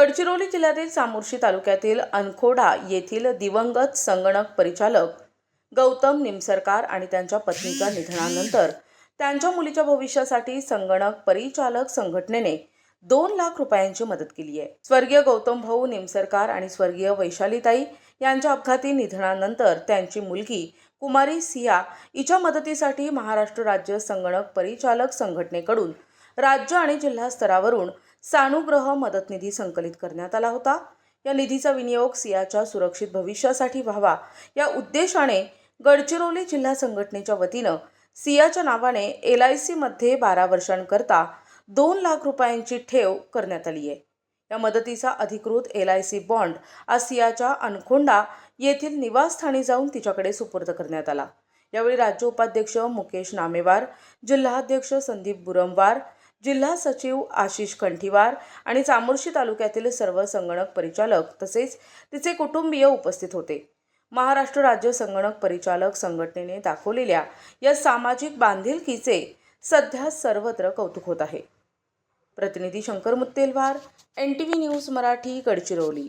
गडचिरोली जिल्ह्यातील चामोर्शी तालुक्यातील अनखोडा येथील दिवंगत संगणक परिचालक गौतम निमसरकार आणि त्यांच्या पत्नीच्या निधनानंतर त्यांच्या मुलीच्या भविष्यासाठी संगणक परिचालक संघटनेने 2 लाख रुपयांची मदत केली आहे। स्वर्गीय गौतम भाऊ निमसरकार आणि स्वर्गीय वैशालीताई यांच्या अपघाती निधनानंतर त्यांची मुलगी कुमारी सिया हिच्या मदतीसाठी महाराष्ट्र राज्य संगणक परिचालक संघटनेकडून राज्य आणि जिल्हा स्तरावरून सानुग्रह मदत निधी संकलित करण्यात आला होता। या निधीचा विनियोग सियाच्या सुरक्षित भविष्यासाठी व्हावा या उद्देशाने गडचिरोली जिल्हा संघटनेच्या वतीने सियाच्या नावाने LIC मध्ये 12 वर्षांकरता 2 लाख रुपयांची ठेव करण्यात आली आहे। या मदतीचा अधिकृत LIC बॉन्ड आज सियाच्या अनखोंडा येथील निवासस्थानी जाऊन तिच्याकडे सुपूर्द करण्यात आला। यावेळी राज्य उपाध्यक्ष मुकेश नामेवार, जिल्हाध्यक्ष संदीप बुरमवार, जिल्हा सचिव आशिष कंठीवार आणि चामोर्शी तालुक्यातील सर्व संगणक परिचालक तसेच तिचे कुटुंबीय उपस्थित होते। महाराष्ट्र राज्य संगणक परिचालक संघटनेने दाखवलेल्या या सामाजिक बांधिलकीचे सध्या सर्वत्र कौतुक होत आहे। प्रतिनिधी शंकर मुत्तेलवार, NTV न्यूज मराठी, गडचिरोली।